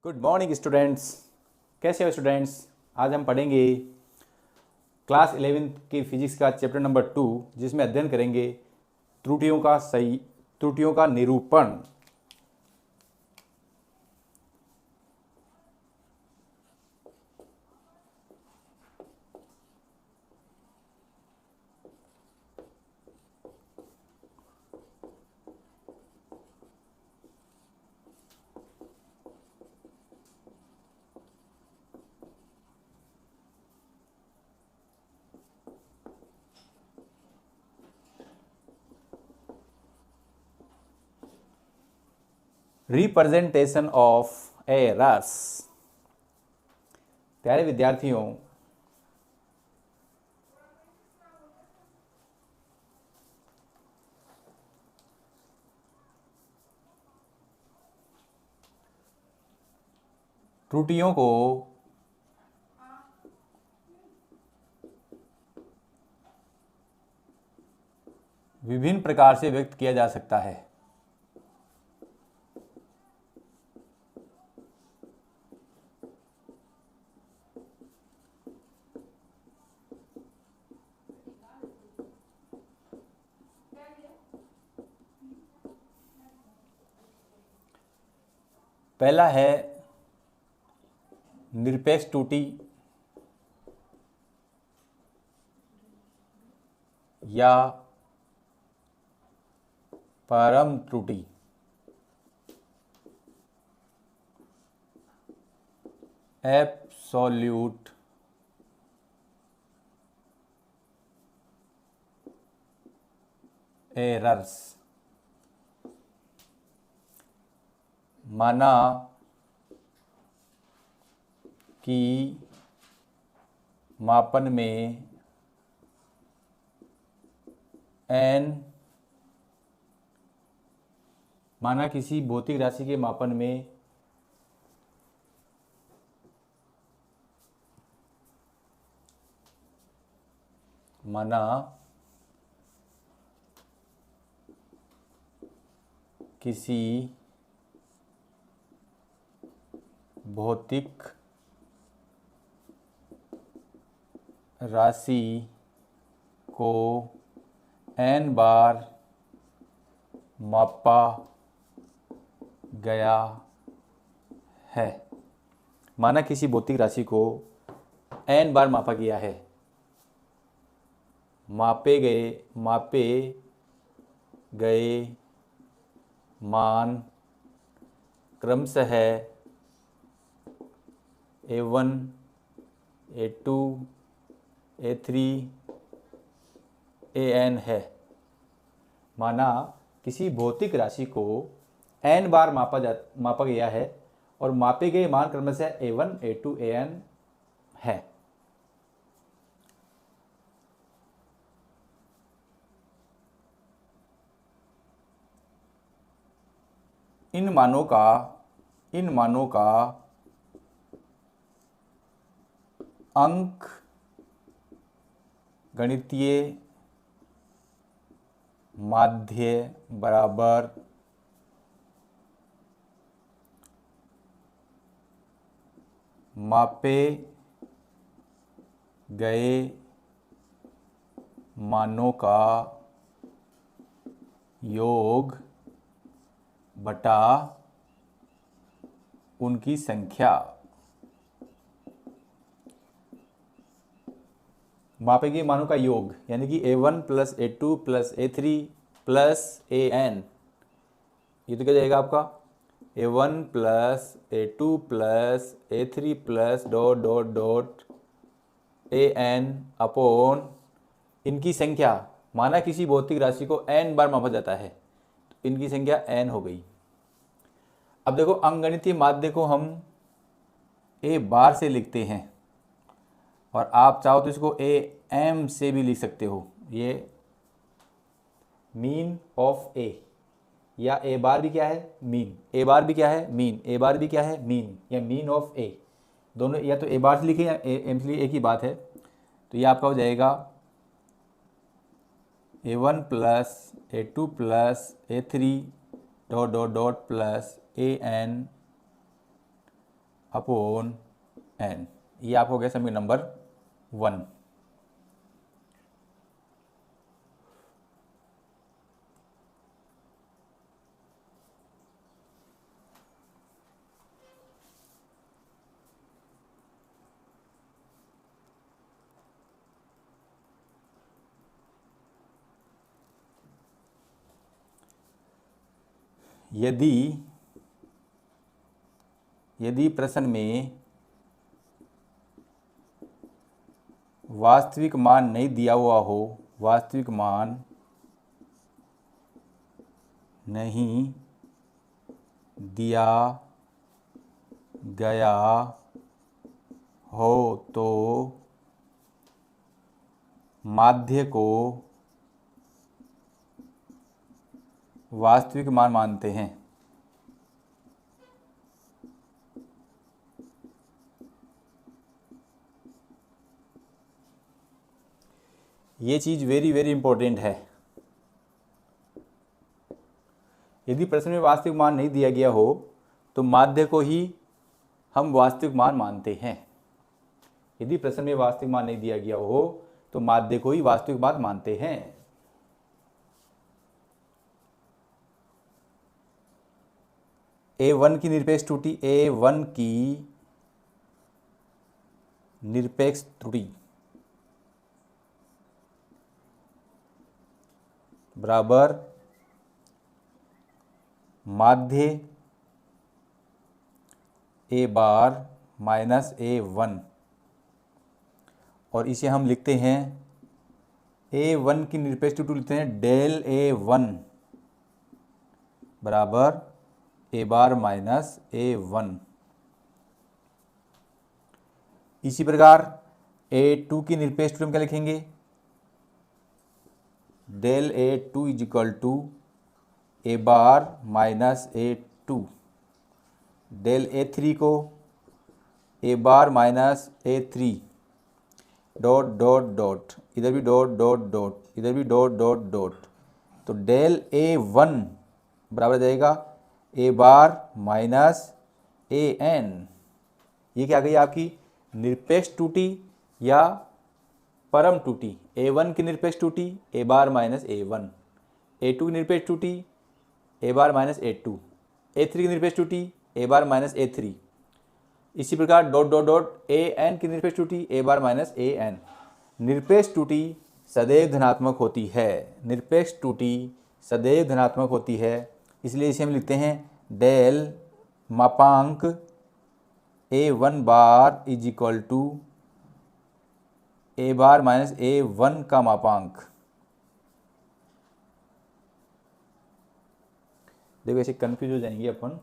Good morning students. कैसे हो students? आज हम पढ़ेंगे क्लास 11 की फिजिक्स का चैप्टर नंबर 2, जिसमें अध्ययन करेंगे त्रुटियों का निरूपण। Representation of errors. प्यारे विद्यार्थियों, त्रुटियों को विभिन्न प्रकार से व्यक्त किया जा सकता है। पहला है निरपेक्ष त्रुटि या परम त्रुटि। Absolute errors. माना कि मापन में माना किसी भौतिक राशि के मापन में माना किसी भौतिक राशि को n बार मापा गया है। माना किसी भौतिक राशि को n बार मापा गया है। मापे गए मान क्रमशः A1, A2, A3, AN है। माना किसी भौतिक राशि को n बार मापा गया है और मापे गए मान क्रमशः A1, A2, AN है। इन मानों का अंक गणितीय माध्य बराबर मापे गए मानों का योग बटा उनकी संख्या। मापे गए मानों का योग यानी कि A1 plus A2 plus A3 plus AN, ये तो क्या जाएगा आपका A1 plus A2 plus A3 plus dot dot dot AN upon इनकी संख्या। माना किसी भौतिक राशि को n बार मापा जाता है तो इनकी संख्या n हो गई। अब देखो, अंकगणितीय माध्य को हम A बार से लिखते हैं और आप चाहो तो इसको AM से भी लिख सकते हो। ये मीन ऑफ A, या A बार भी क्या है मीन, A बार भी क्या है मीन, A बार भी क्या है मीन, या मीन ऑफ A। दोनों या तो A बार से लिखे या M से लिखे, एक ही बात है। तो ये आपका हो जाएगा A1 plus A2 plus A3 dot dot dot plus AN upon N. ये आपको हो गया समीकरण नंबर 1। यदि प्रश्न में वास्तविक मान नहीं दिया हुआ हो, वास्तविक मान नहीं दिया गया हो तो माध्य को वास्तविक मान मानते हैं। ये चीज़ वेरी वेरी इंपॉर्टेंट है। यदि प्रश्न में वास्तविक मान नहीं दिया गया हो तो माध्य को ही हम वास्तविक मान मानते हैं। यदि प्रश्न में वास्तविक मान नहीं दिया गया हो तो माध्य को ही वास्तविक मान मानते हैं। A1 की निरपेक्ष त्रुटि, A1 की निरपेक्ष त्रुटि बराबर माध्य A बार माइनस A1, और इसे हम लिखते हैं A1 की निरपेक्ष त्रुटि लिखते हैं डेल A1 बराबर A बार माइनस A1। इसी प्रकार A2 की निरपेक्ष त्रुटि हम क्या लिखेंगे, del A2 is equal to A bar minus A2। Del A3 को A bar minus A3 dot dot dot, इधर भी डॉट डॉट डॉट, इधर भी डॉट डॉट डॉट, तो डेल A1 बराबर जाएगा A बार माइनस AN। ये क्या गई आपकी निरपेक्ष त्रुटि या परम त्रुटि। A1 की निरपेक्ष त्रुटि A bar minus A1, A2 की निरपेक्ष त्रुटि A bar minus A2, A3 की निरपेक्ष त्रुटि A बार माइनस A3। इसी प्रकार डॉट डॉट डॉट AN की निरपेक्ष त्रुटि A बार माइनस AN। निरपेक्ष त्रुटि सदैव धनात्मक होती है, निरपेक्ष त्रुटि सदैव धनात्मक होती है, इसलिए इसे हम लिखते हैं डेल मापांक A1 bar is equal to A bar minus A1 का मापांक। देखो ऐसे कंफ्यूज हो जाएंगे अपन।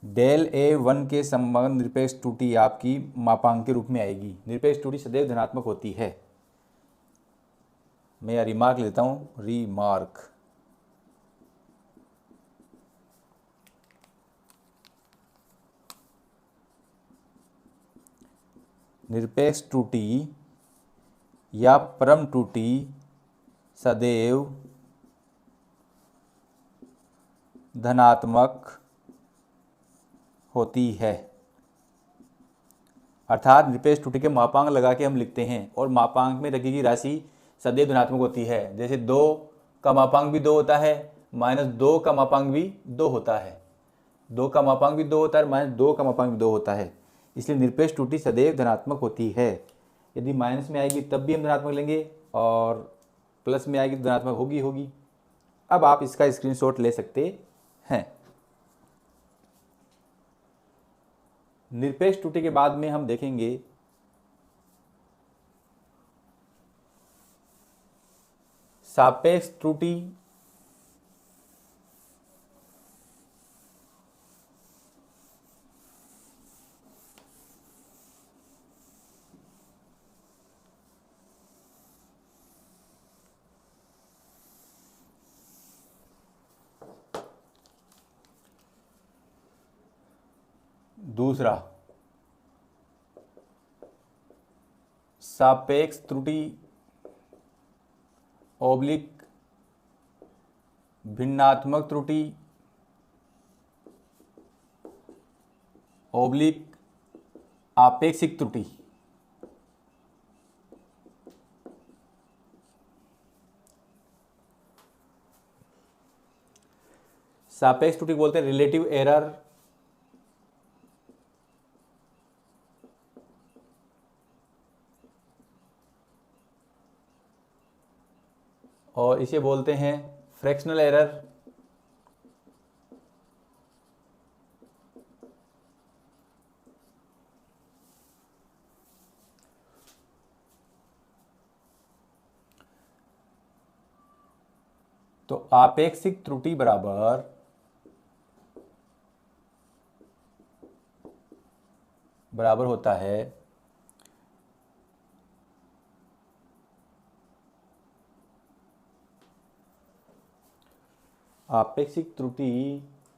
डेल A1 के संबंध निरपेक्ष त्रुटि आपकी मापांक के रूप में आएगी। निरपेक्ष त्रुटि सदैव धनात्मक होती है। मैं यह रिमार्क लेता हूं, रिमार्क। निरपेक्ष त्रुटि या परम त्रुटि सदैव धनात्मक होती है। अर्थात निरपेक्ष त्रुटि के मापांक लगा के हम लिखते हैं और मापांक में रखी गई राशि सदैव धनात्मक होती है। जैसे 2 का मापांक भी 2 होता है, -2 का मापांक भी 2 होता है, 2 का मापांक भी 2 होता है, -2 का मापांक भी 2 होता है। इसलिए निरपेक्ष त्रुटि सदैव धनात्मक होती है। यदि माइनस में आएगी तब भी हम धनात्मक लेंगे और प्लस में आएगी तो धनात्मक होगी। अब आप इसका स्क्रीनशॉट ले सकते हैं। निरपेक्ष त्रुटि के बाद में हम देखेंगे सापेक्ष त्रुटि दूसरा सापेक्ष त्रुटि ऑब्लिक भिन्नात्मक त्रुटि ऑब्लिक आपेक्षिक त्रुटि। सापेक्ष त्रुटि बोलते हैं रिलेटिव एरर, और इसे बोलते हैं फ्रैक्शनल एरर। तो आपेक्षिक त्रुटि बराबर होता है आपेक्षिक त्रुटि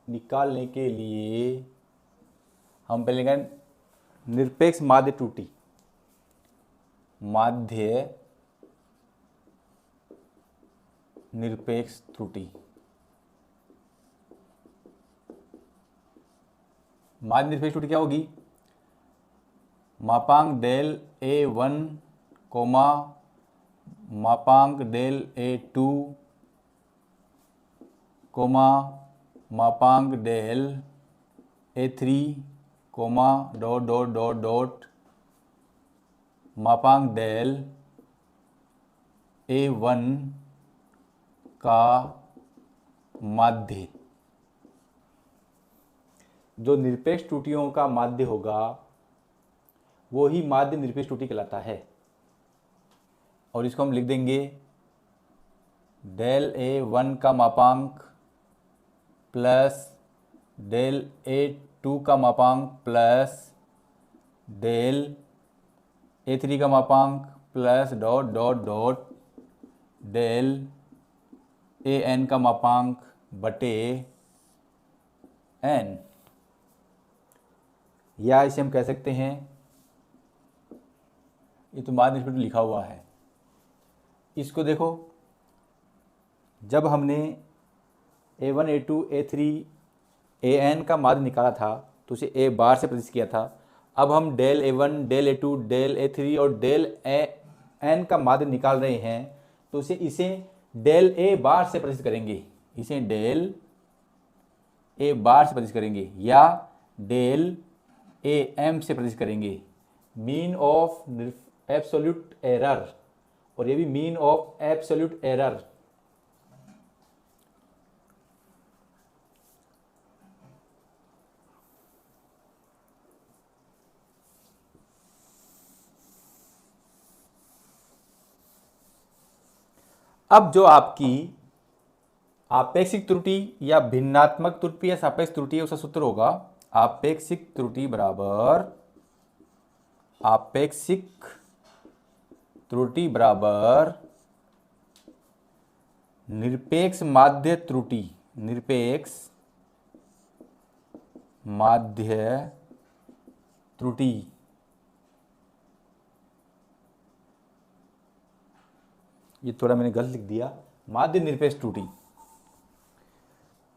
निकालने के लिए हम पहले लेंगे निरपेक्ष माध्य त्रुटि। माध्य निरपेक्ष त्रुटि, माध्य निरपेक्ष त्रुटि क्या होगी? मापांक डेल A1 कोमा मापांक डेल A2 कोमा मापांक del A3 comma dot dot dot dot मापांक डेल A1 का माध्य। जो निरपेक्ष त्रुटियों का माध्य होगा वो ही माध्य निरपेक्ष त्रुटि कहलाता है। और इसको हम लिख देंगे डेल A1 का मापांक प्लस डेल A2 का मापांक प्लस डेल A3 का मापांक plus dot dot dot del AN का मापांक बटे n। या इसे हम कह सकते हैं, ये तो माध्य निरपेक्ष लिखा हुआ है, इसको देखो, जब हमने A1 A2 A3 AN का माध्य निकाला था तो उसे A बार से प्रदर्शित किया था। अब हम del A1 del A2 del A3 और डेल AN का माध्य निकाल रहे हैं तो इसे डेल A बार से प्रदर्शित करेंगे, इसे डेल A बार से प्रदर्शित करेंगे या डेल AM से प्रदर्शित करेंगे। मीन ऑफ एब्सोल्यूट एरर, और ये भी मीन ऑफ एब्सोल्यूट एरर। अब जो आपकी आपेक्षिक त्रुटि या भिन्नात्मक त्रुटि या सापेक्ष त्रुटि है, उसका सूत्र होगा आपेक्षिक त्रुटि बराबर निरपेक्ष माध्य त्रुटि, निरपेक्ष माध्य त्रुटि। ये थोड़ा मैंने गलत लिख दिया, माध्य निरपेक्ष त्रुटि,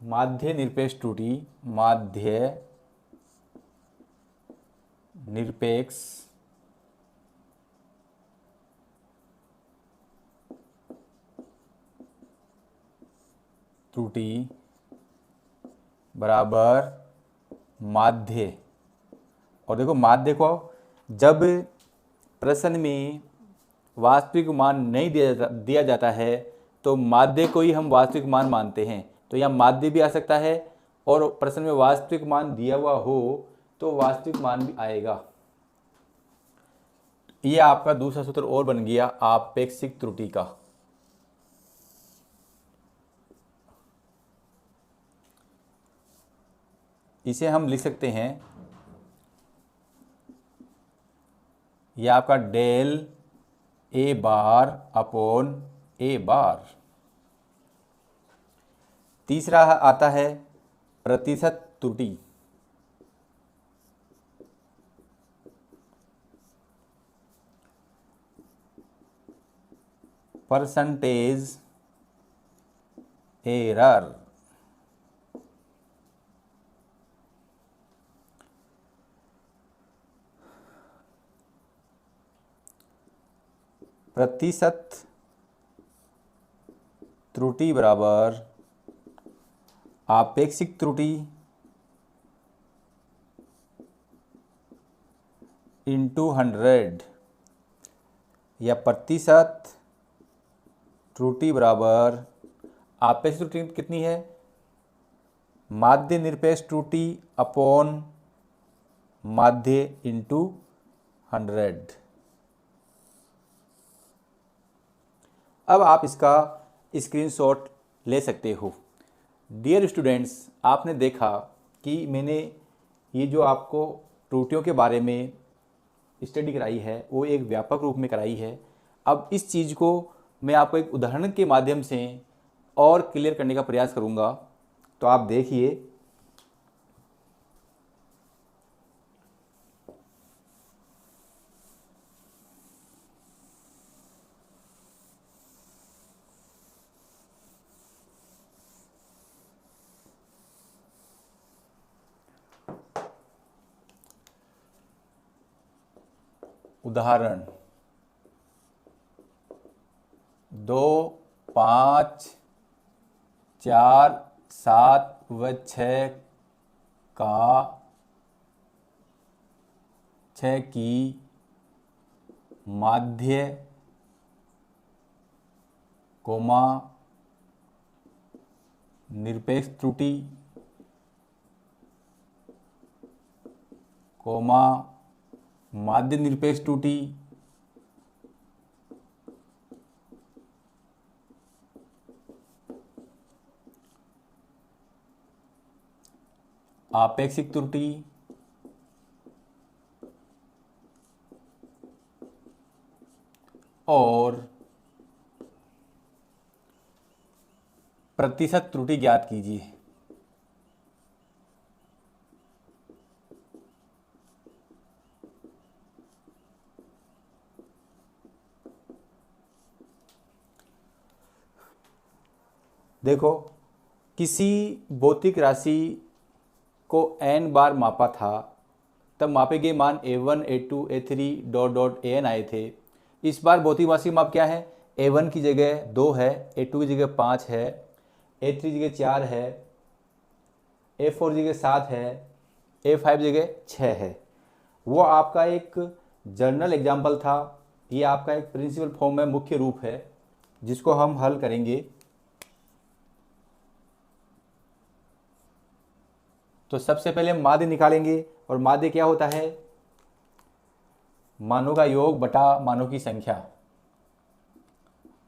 माध्य निरपेक्ष त्रुटि, माध्य निरपेक्ष त्रुटि बराबर माध्य। और देखो माध्य को जब प्रश्न में वास्तविक मान नहीं दिया जाता है तो माध्य को ही हम वास्तविक मान मानते हैं। तो यहाँ माध्य भी आ सकता है और प्रश्न में वास्तविक मान दिया हुआ हो तो वास्तविक मान भी आएगा। ये आपका दूसरा सूत्र और बन गया आपेक्षिक त्रुटि का। इसे हम लिख सकते हैं, यह आपका del A bar upon A bar. तीसरा आता है प्रतिशत त्रुटि। Percentage error. प्रतिशत त्रुटि बराबर आपेक्षिक त्रुटि इंटू 100, या प्रतिशत त्रुटि बराबर आपेक्षिक त्रुटि कितनी है, माध्य निरपेक्ष त्रुटि अपॉन माध्य इंटू 100। अब आप इसका स्क्रीनशॉट ले सकते हो। डियर स्टूडेंट्स, आपने देखा कि मैंने ये जो आपको त्रुटियों के बारे में स्टडी कराई है वो एक व्यापक रूप में कराई है। अब इस चीज़ को मैं आपको एक उदाहरण के माध्यम से और क्लियर करने का प्रयास करूँगा। तो आप देखिए, उदाहरण 2, 5, 4, 7 व 6 का 6 की माध्य कोमा निरपेक्ष त्रुटि कोमा माध्य निरपेक्ष त्रुटि आपेक्षिक त्रुटि और प्रतिशत त्रुटि ज्ञात कीजिए। देखो, किसी भौतिक राशि को n बार मापा था, तब मापे गए मान a1, a2, a3 dot dot an आए थे। इस बार भौतिक राशि माप क्या है, a1 की जगह 2 है, a2 की जगह 5 है, a3 की जगह 4 है, a4 की जगह 7 है, a5 की जगह 6 है। वो आपका एक जर्नल एग्जाम्पल था, ये आपका एक प्रिंसिपल फॉर्म में मुख्य रूप है जिसको हम हल करेंगे। तो सबसे पहले माध्य निकालेंगे, और माध्य क्या होता है, मानों का योग बटा मानों की संख्या।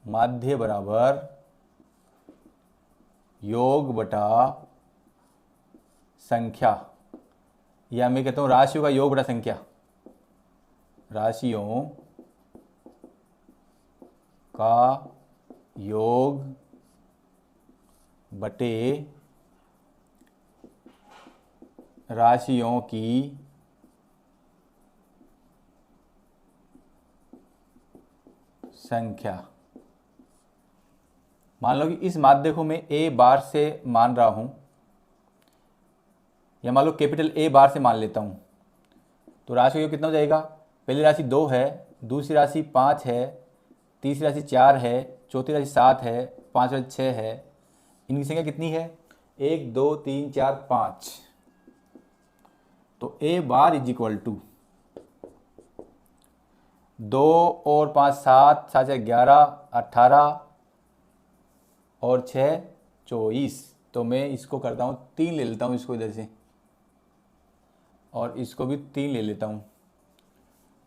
माध्य बराबर योग बटा संख्या, या मैं कहता हूं राशियों का योग बटा संख्या। राशियों का योग बटे राशियों की संख्या। मान लो कि इस माध्य को मैं a बार से मान रहा हूं, या मान लो कैपिटल A बार से मान लेता हूं, तो राशि का योग कितना हो जाएगा, पहली राशि 2 है, दूसरी राशि 5 है, तीसरी राशि 4 है, चौथी राशि 7 है, पांचवी राशि 6 है। इनकी संख्या कितनी है, 1, 2, 3, 4, 5। तो a bar is equal to 2 और 5 7, 7 11, 18 और 6 24। तो मैं इसको करता हूँ 3 ले लेता हूँ, इसको इधर से, और इसको भी 3 ले लेता हूँ।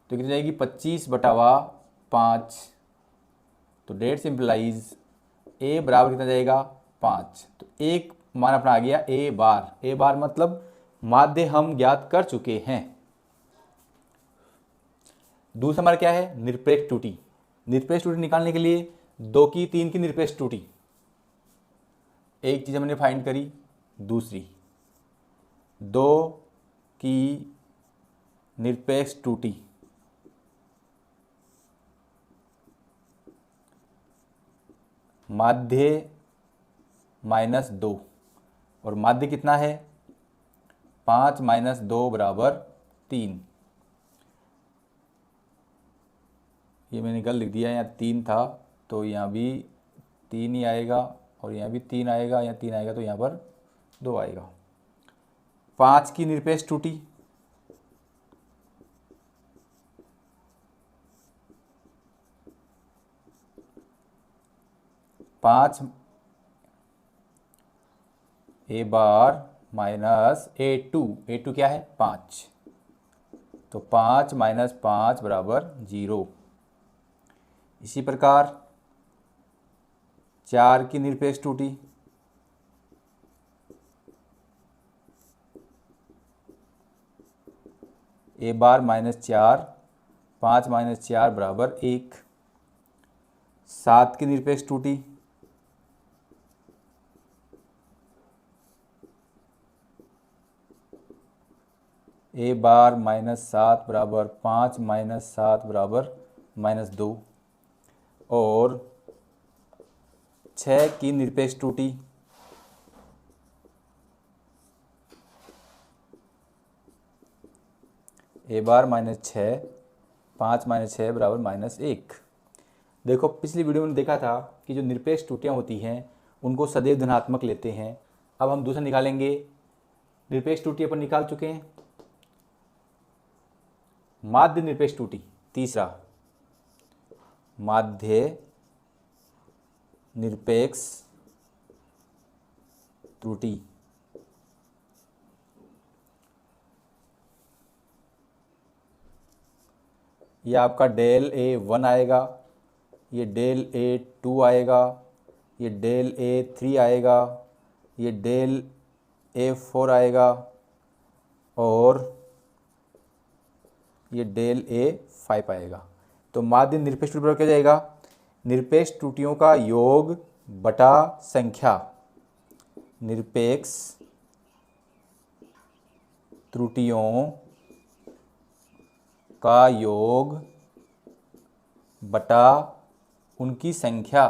तो कितनी जाएगी, 25 बटावा 5। तो डेट सिंपलाइज a बराबर कितना जाएगा, 5। तो एक मान अपना आ गया a बार। a बार मतलब माध्य हम ज्ञात कर चुके हैं। दूसरा हमारा क्या है, निरपेक्ष त्रुटि। निरपेक्ष त्रुटि निकालने के लिए 2 की 3 की निरपेक्ष त्रुटि, एक चीज हमने फाइंड करी, दूसरी 2 की निरपेक्ष त्रुटि माध्य -2, और माध्य कितना है 5 - 2 बराबर 3। ये मैंने गलत लिख दिया, यहाँ 3 था तो यहाँ भी 3 ही आएगा, और यहाँ भी 3 आएगा, यहाँ 3 आएगा तो यहाँ पर 2 आएगा। 5 की निरपेक्ष त्रुटि, पाँच ए बार माइनस A2 क्या है 5, तो 5 - 5 बराबर 0। इसी प्रकार 4 की निरपेक्ष त्रुटि, A बार -4, 5 - 4 बराबर 1। 7 की निरपेक्ष त्रुटि, A बार -7 बराबर 5 - 7 बराबर -2। और 6 की निरपेक्ष त्रुटि, A बार -6, 5 - 6 बराबर -1। देखो पिछली वीडियो में देखा था कि जो निरपेक्ष त्रुटियाँ होती हैं उनको सदैव धनात्मक लेते हैं। अब हम दूसरा निकालेंगे। निरपेक्ष त्रुटि अपन निकाल चुके हैं। माध्य निरपेक्ष त्रुटि, तीसरा माध्य निरपेक्ष त्रुटि। ये आपका डेल A1 आएगा, ये डेल A2 आएगा, ये डेल A3 आएगा, ये डेल A4 आएगा, और ये डेल A5 आएगा। तो माध्य निरपेक्ष त्रुटि पर क्या जाएगा, निरपेक्ष त्रुटियों का योग बटा संख्या, निरपेक्ष त्रुटियों का योग बटा उनकी संख्या।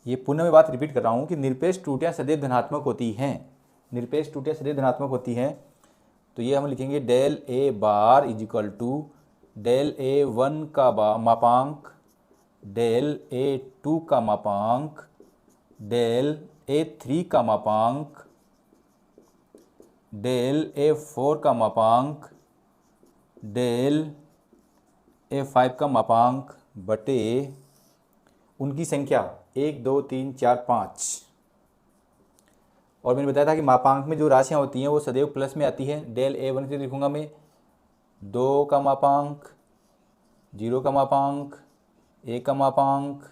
ये पुनः मैं बात रिपीट कर रहा हूँ कि निरपेक्ष त्रुटियाँ सदैव धनात्मक होती हैं। निरपेक्ष त्रुटियाँ सदैव धनात्मक होती हैं, तो ये हम लिखेंगे del A bar is equal to del A1 का मापांक, डेल A2 का मापांक, डेल A3 का मापांक, डेल A4 का मापांक, डेल A5 का मापांक बटे उनकी संख्या 1 2 3 4 5। और मैंने बताया था कि मापांक में जो राशियां होती हैं वो सदैव प्लस में आती हैं। डेल A1 से लिखूंगा मैं 2 का मापांक, 0 का मापांक, 1 का मापांक,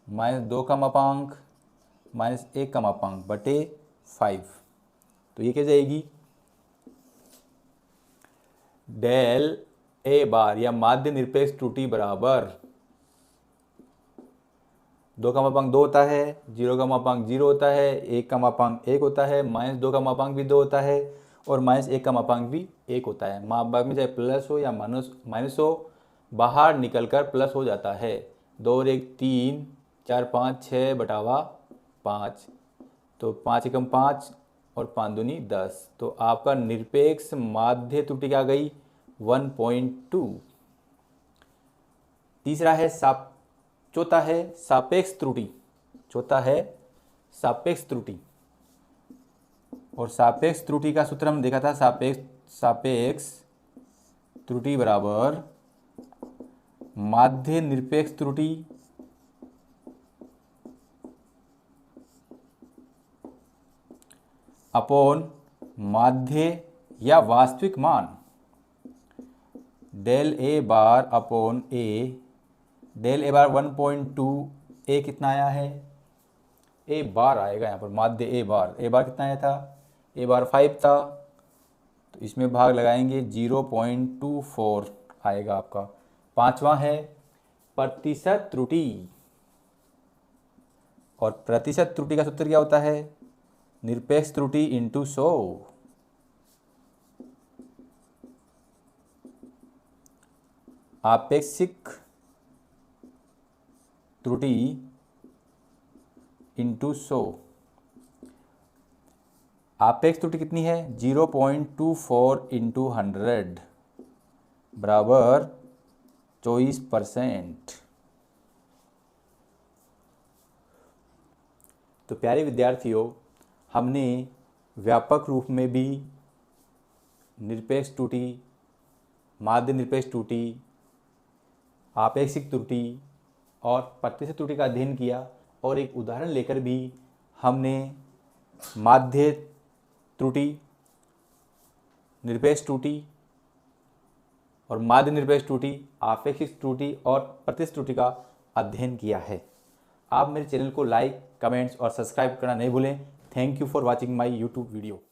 -2 का मापांक, -1 का मापांक बटे 5। तो ये क्या जाएगी, डेल A बार या माध्य निरपेक्ष त्रुटि बराबर 2 का मापांक 2 होता है, 0 का मापांक 0 होता है, 1 का मापांक 1 होता है, -2 का मापांक भी 2 होता है, और -1 का मापांक भी 1 होता है। मापांक में चाहे प्लस हो या माइनस हो, बाहर निकलकर प्लस हो जाता है। 2 और 1 3, 4 5 6 बटावा 5, तो 5 एकम 5 और 5 दूनी 10। तो आपका निरपेक्ष माध्य त्रुटि क्या गई 1.2। तीसरा है चौथा है सापेक्ष त्रुटि। चौथा है सापेक्ष त्रुटि, और सापेक्ष त्रुटि का सूत्र हम देखा था, सापेक्ष त्रुटि बराबर माध्य निरपेक्ष त्रुटि अपॉन माध्य या वास्तविक मान, del A bar upon A। Del A bar 1.2, A कितना आया है, A बार आएगा यहाँ पर, माध्य A बार कितना आया था, A बार 5 था, तो इसमें भाग लगाएंगे 0.24 आएगा आपका। पांचवा है प्रतिशत त्रुटि, और प्रतिशत त्रुटि का सूत्र क्या होता है, निरपेक्ष त्रुटि इंटू 100। आपेक्षिक त्रुटि इंटू 100। आपेक्ष त्रुटि कितनी है? 0.24 इंटू 100 बराबर 24%। तो प्यारे विद्यार्थियों, हमने व्यापक रूप में भी निरपेक्ष त्रुटि, माध्य निरपेक्ष त्रुटि, आपेक्षिक त्रुटि और प्रतिशत त्रुटि का अध्ययन किया और एक उदाहरण लेकर भी हमने माध्य त्रुटि, निरपेक्ष त्रुटि और माध्य निरपेक्ष त्रुटि, आपेक्षिक त्रुटि और प्रतिशत त्रुटि का अध्ययन किया है। आप मेरे चैनल को लाइक, कमेंट्स और सब्सक्राइब करना नहीं भूलें। Thank you for watching my YouTube video.